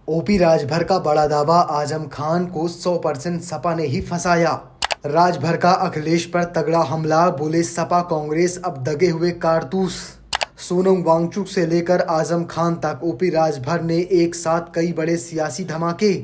OP Rajbhar का बड़ा दावा, आजम खान को 100% सपा ने ही फंसाया। राजभर का अखिलेश पर तगड़ा हमला, बोले सपा कांग्रेस अब दगे हुए कारतूस। सोनम वांगचुक से लेकर आजम खान तक ओपी राजभर ने एक साथ कई बड़े सियासी धमाके।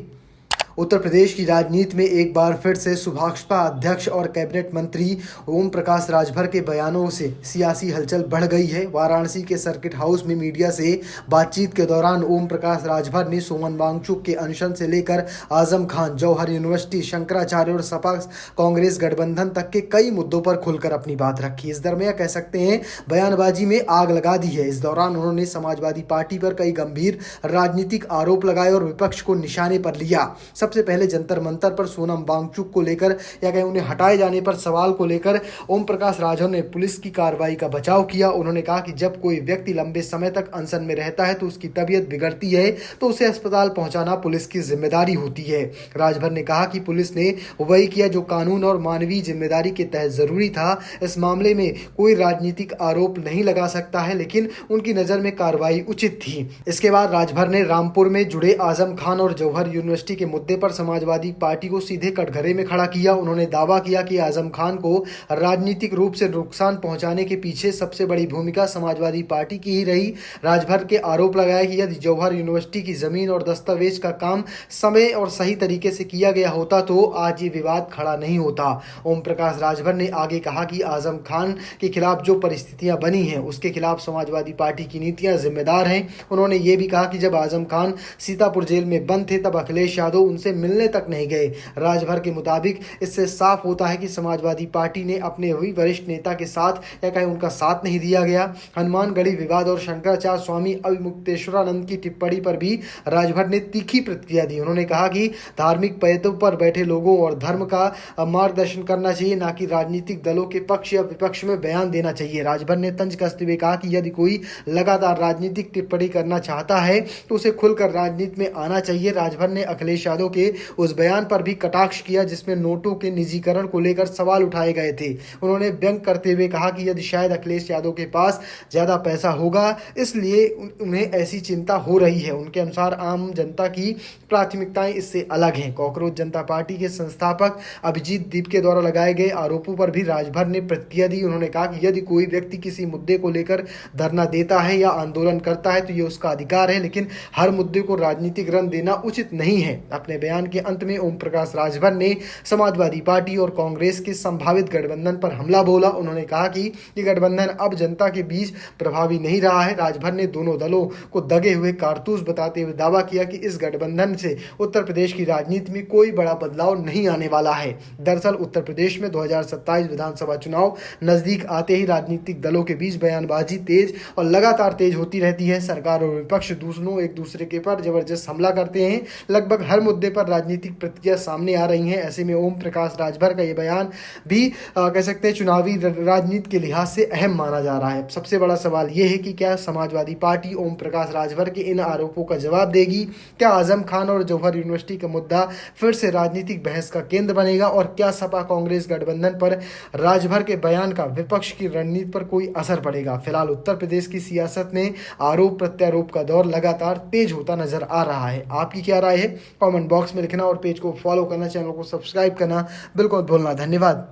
उत्तर प्रदेश की राजनीति में एक बार फिर से सुभाषपा अध्यक्ष और कैबिनेट मंत्री ओम प्रकाश राजभर के बयानों से सियासी हलचल बढ़ गई है। वाराणसी के सर्किट हाउस में मीडिया से बातचीत के दौरान ओम प्रकाश राजभर ने सोनम वांगचुक के अनशन से लेकर आजम खान, जौहर यूनिवर्सिटी, शंकराचार्य और सपा कांग्रेस गठबंधन तक के कई मुद्दों पर खुलकर अपनी बात रखी। इस दरमियान कह सकते हैं बयानबाजी में आग लगा दी है। इस दौरान उन्होंने समाजवादी पार्टी पर कई गंभीर राजनीतिक आरोप लगाए और विपक्ष को निशाने पर लिया। सबसे पहले जंतर मंतर पर सोनम वांगचुक को लेकर या कहीं उन्हें हटाए जाने पर सवाल को लेकर ओम प्रकाश राजभर ने पुलिस की कार्रवाई का बचाव किया। उन्होंने कहा कि जब कोई व्यक्ति लंबे समय तक अनशन में रहता है तो उसकी तबीयत बिगड़ती है तो उसे अस्पताल पहुंचाना पुलिस की जिम्मेदारी होती है। राजभर ने कहा कि पुलिस ने वही किया जो कानून और मानवीय जिम्मेदारी के तहत जरूरी था। इस मामले में कोई राजनीतिक आरोप नहीं लगा सकता है, लेकिन उनकी नजर में कार्रवाई उचित थी। इसके बाद राजभर ने रामपुर में जुड़े आजम खान और जौहर यूनिवर्सिटी के मुद्दे पर समाजवादी पार्टी को सीधे कटघरे में खड़ा किया। उन्होंने दावा किया कि आजम खान को राजनीतिक रूप से नुकसान पहुंचाने के पीछे सबसे बड़ी भूमिका समाजवादी पार्टी की ही रही। राजभर के आरोप लगाया कि यदि जौहर यूनिवर्सिटी की जमीन और दस्तावेज का काम समय और सही तरीके से किया गया होता तो आज ये विवाद खड़ा नहीं होता। ओम प्रकाश राजभर ने आगे कहा कि आजम खान के खिलाफ जो परिस्थितियां बनी हैं उसके खिलाफ समाजवादी पार्टी की नीतियां जिम्मेदार हैं। उन्होंने ये भी कहा कि जब आजम खान सीतापुर जेल में बंद थे तब अखिलेश यादव उनसे मिलने तक नहीं गए। राजभर के मुताबिक इससे साफ होता है कि समाजवादी पार्टी ने अपने हुई वरिष्ठ नेता के साथ या कहीं उनका साथ नहीं दिया गया। हनुमानगढ़ी विवाद और शंकराचार्य स्वामी अविमुक्तेश्वरानंद की टिप्पणी पर भी राजभर ने तीखी प्रतिक्रिया दी। उन्होंने कहा कि धार्मिक पदों पर बैठे लोगों और धर्म का मार्गदर्शन करना चाहिए, ना कि राजनीतिक दलों के पक्ष या विपक्ष में बयान देना चाहिए। राजभर ने तंज कसते हुए कहा कि यदि कोई लगातार राजनीतिक टिप्पणी करना चाहता है तो उसे खुलकर राजनीति में आना चाहिए। राजभर ने अखिलेश यादव के उस बयान पर भी कटाक्ष किया जिसमें नोटों के निजीकरण को लेकर सवाल उठाए गए थे। उन्होंने व्यंग करते हुए कहा कि यदि शायद अखिलेश यादव के पास ज्यादा पैसा होगा इसलिए उन्हें ऐसी चिंता हो रही है। उनके अनुसार आम जनता की प्राथमिकताएं इससे अलग हैं। कॉकरोच जनता पार्टी के संस्थापक अभिजीत दीप के द्वारा लगाए गए आरोपों पर भी राजभर ने प्रतिक्रिया दी। उन्होंने कहा कि यदि कोई व्यक्ति किसी मुद्दे को लेकर धरना देता है या आंदोलन करता है तो ये उसका अधिकार है, लेकिन हर मुद्दे को राजनीतिक रंग देना उचित नहीं है। अपने बयान के अंत में ओम प्रकाश राजभर ने समाजवादी पार्टी और कांग्रेस के संभावित गठबंधन पर हमला बोला। उन्होंने कहा कि ये गठबंधन अब जनता के बीच प्रभावी नहीं रहा है। राजभर ने दोनों दलों को दगे हुए कारतूस बताते हुए दावा किया कि इस गठबंधन से उत्तर प्रदेश की राजनीति में कोई बड़ा बदलाव नहीं आने वाला है। दरअसल उत्तर प्रदेश में 2027 विधानसभा चुनाव नजदीक आते ही राजनीतिक दलों के बीच बयानबाजी तेज और लगातार तेज होती रहती है। सरकार और विपक्ष दोनों एक दूसरे के पर जबरदस्त हमला करते हैं। लगभग हर मुद्दे पर राजनीतिक प्रतिक्रिया सामने आ रही हैं। ऐसे में ओम प्रकाश राजभर का ये बयान भी कह सकते हैं चुनावी राजनीति के लिहाज से अहम माना जा रहा है। सबसे बड़ा सवाल ये है कि क्या समाजवादी पार्टी ओम प्रकाश राजभर के इन आरोपों का जवाब देगी? क्या आजम खान और जौहर यूनिवर्सिटी का मुद्दा फिर से राजनीतिक बहस का केंद्र बनेगा? और क्या सपा कांग्रेस गठबंधन पर राजभर के बयान का विपक्ष की रणनीति पर कोई असर पड़ेगा? फिलहाल उत्तर प्रदेश की सियासत में आरोप प्रत्यारोप का दौर लगातार तेज होता नजर आ रहा है। आपकी क्या राय है? कमेंट बॉक्स में लिखना और पेज को फॉलो करना, चैनल को सब्सक्राइब करना बिल्कुल मत भूलना। धन्यवाद।